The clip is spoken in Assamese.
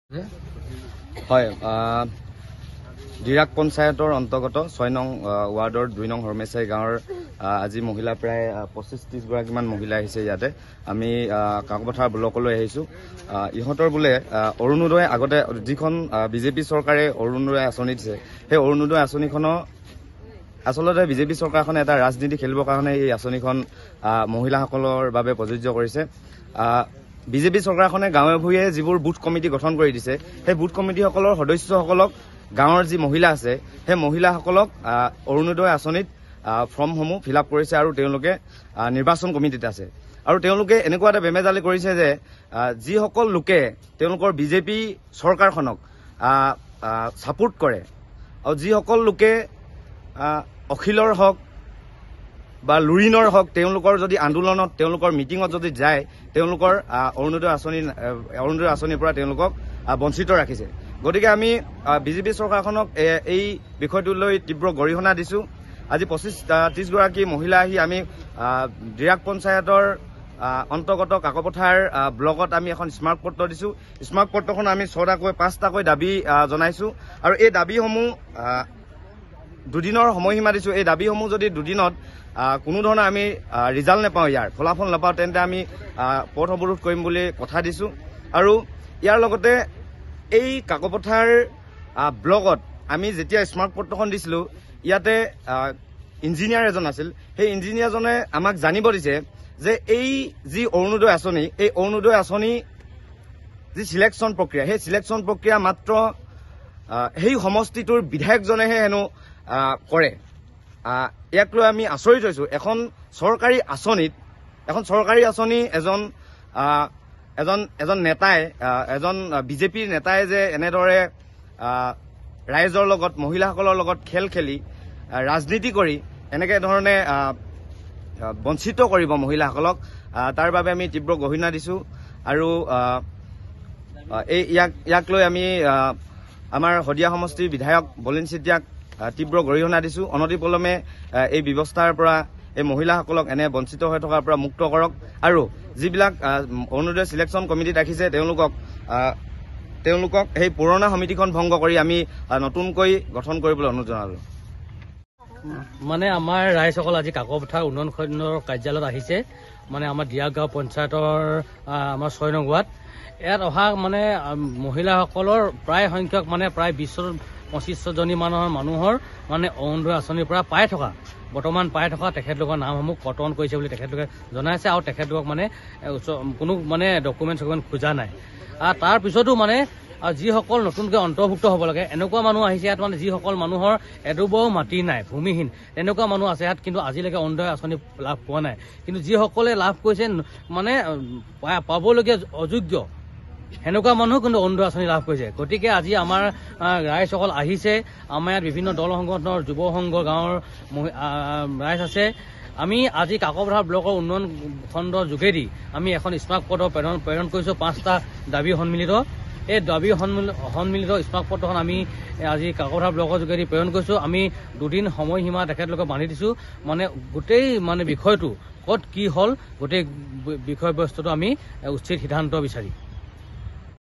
হয় দিৰাক পঞ্চায়তৰ অন্তৰ্গত 6 নং ৱাৰ্ডৰ 2 নং হৰমেচাই গাঁৱৰ আজি মহিলা প্ৰায় 25-30 গৰাকীমান মহিলা আহিছে। ইয়াতে আমি কাকপথাৰ ব্লকলৈ আহিছো। ইহঁতৰ বোলে অৰুণোদয় আগতে যিখন বিজেপি চৰকাৰে অৰুণোদয় আঁচনি দিছে, সেই অৰুণোদয় আঁচনিখন আচলতে বিজেপি চৰকাৰখনে এটা ৰাজনীতি খেলিবৰ কাৰণে এই আঁচনিখন মহিলাসকলৰ বাবে প্ৰযোজ্য কৰিছে। বিজেপি চৰকাৰখনে গাঁৱে ভূঞে যিবোৰ বুথ কমিটি গঠন কৰি দিছে, সেই বুথ কমিটিসকলৰ সদস্যসকলক গাঁৱৰ যি মহিলা আছে, সেই মহিলাসকলক অৰুণোদয় আঁচনিত ফৰ্মসমূহ ফিল আপ কৰিছে আৰু তেওঁলোকে নিৰ্বাচন কমিটিত আছে। আৰু তেওঁলোকে এনেকুৱা এটা বেমেজালি কৰিছে যে যিসকল লোকে তেওঁলোকৰ বিজেপি চৰকাৰখনক ছাপোৰ্ট কৰে আৰু যিসকল লোকে অখিলৰ হওক বা লুৰিণৰ হওক তেওঁলোকৰ যদি আন্দোলনত তেওঁলোকৰ মিটিঙত যদি যায়, তেওঁলোকৰ অৰুণোদয় আঁচনিৰ পৰা তেওঁলোকক বঞ্চিত ৰাখিছে। গতিকে আমি বিজেপি চৰকাৰখনক এই বিষয়টোলৈ তীব্ৰ গৰিহণা দিছো। আজি 25-30 গৰাকী মহিলা আহি আমি দিৰাক পঞ্চায়তৰ অন্তৰ্গত কাকপথাৰ ব্লকত আমি এখন স্মাৰক পত্ৰ দিছো। স্মাৰক পত্ৰখন আমি 5টাকৈ দাবী জনাইছো আৰু এই দাবীসমূহ দুদিনৰ সময়সীমা দিছো। এই দাবীসমূহ যদি দুদিনত কোনো ধৰণৰ আমি ৰিজাল্ট নাপাওঁ, ইয়াৰ ফলাফল নাপাওঁ, তেন্তে আমি পথ অৱৰোধ কৰিম বুলি কথা দিছো। আৰু ইয়াৰ লগতে এই কাকপথাৰ ব্লকত আমি যেতিয়া স্মাৰক পত্ৰখন দিছিলো, ইয়াতে ইঞ্জিনিয়াৰ এজন আছিল। সেই ইঞ্জিনিয়াৰজনে আমাক জানিব দিছে যে এই যি অৰুণোদয় আঁচনি, এই অৰুণোদয় আঁচনি যি চিলেকশ্যন প্ৰক্ৰিয়া, সেই চিলেকশ্যন প্ৰক্ৰিয়া মাত্ৰ সেই সমষ্টিটোৰ বিধায়কজনেহে হেনো কৰে। ইয়াক লৈ আমি আচৰিত হৈছো। এখন চৰকাৰী আঁচনি এজন নেতাই, এজন বিজেপিৰ নেতাই যে এনেদৰে ৰাইজৰ লগত, মহিলাসকলৰ লগত খেল খেলি ৰাজনীতি কৰি এনেকে ধৰণে বঞ্চিত কৰিব মহিলাসকলক, তাৰ বাবে আমি তীব্ৰ গৰিহণা দিছো। আৰু ইয়াক লৈ আমি আমাৰ শদিয়া সমষ্টিৰ বিধায়ক বলিন চেতিয়াক তীব্ৰ গৰিহণা দিছো। অনতিপলমে এই ব্যৱস্থাৰ পৰা এই মহিলাসকলক এনে বঞ্চিত হৈ থকাৰ পৰা মুক্ত কৰক আৰু যিবিলাক অৰুণোদয় চিলেকশ্যন কমিটিত ৰাখিছে তেওঁলোকক সেই পুৰণা সমিতিখন ভংগ কৰি আমি নতুনকৈ গঠন কৰিবলৈ অনুৰোধ জনালো। মানে আমাৰ ৰাইজসকল আজি কাকপথাৰ উন্নয়ন খণ্ডৰ কাৰ্যালয়ত আহিছে। মানে আমাৰ দিৰাক গাঁও পঞ্চায়তৰ আমাৰ 6 নং ৱাৰ্ড, ইয়াত অহা মানে মহিলাসকলৰ প্ৰায় সংখ্যক মানে প্ৰায় 20-25জনী মানুহৰ মানে অৰুণোদয় আঁচনিৰ পৰা বৰ্তমান পাই থকা তেখেতলোকৰ নামসমূহ কৰ্তন কৰিছে বুলি তেখেতলোকে জনাইছে। আৰু তেখেতলোকক মানে কোনো মানে ডকুমেণ্ট খোজা নাই। তাৰ পিছতো মানে যিসকল নতুনকৈ অন্তৰ্ভুক্ত হ'ব লাগে এনেকুৱা মানুহ আহিছে ইয়াত, মানে যিসকল মানুহৰ এডোবাও মাটি নাই, ভূমিহীন, তেনেকুৱা মানুহ আছে ইয়াত, কিন্তু আজিলৈকে অৰুণোদয় আঁচনি লাভ পোৱা নাই। কিন্তু যিসকলে লাভ কৰিছে মানে পাবলগীয়া অযোগ্য সেনেকুৱা মানুহ কিন্তু অৰুণোদয় আঁচনি লাভ কৰিছে। গতিকে আজি আমাৰ ৰাইজসকল আহিছে। আমাৰ ইয়াত বিভিন্ন দল সংগঠনৰ, যুৱ সংঘ, গাঁৱৰ ৰাইজ আছে। আমি আজি কাকপথাৰ ব্লকৰ উন্নয়ন খণ্ডৰ যোগেদি আমি এখন স্মাৰক পত্ৰ প্ৰেৰণ কৰিছো। 5টা দাবী সন্মিলিত। এই দাবী সন্মিলিত স্মাৰক পত্ৰখন আমি আজি কাকপথাৰ ব্লকৰ যোগেদি প্ৰেৰণ কৰিছো। আমি দুদিন সময়সীমা তেখেতলোকক বান্ধি দিছো। মানে গোটেই মানে বিষয়টো ক'ত কি হ'ল, গোটেই বিষয়বস্তুটো আমি উচিত সিদ্ধান্ত বিচাৰি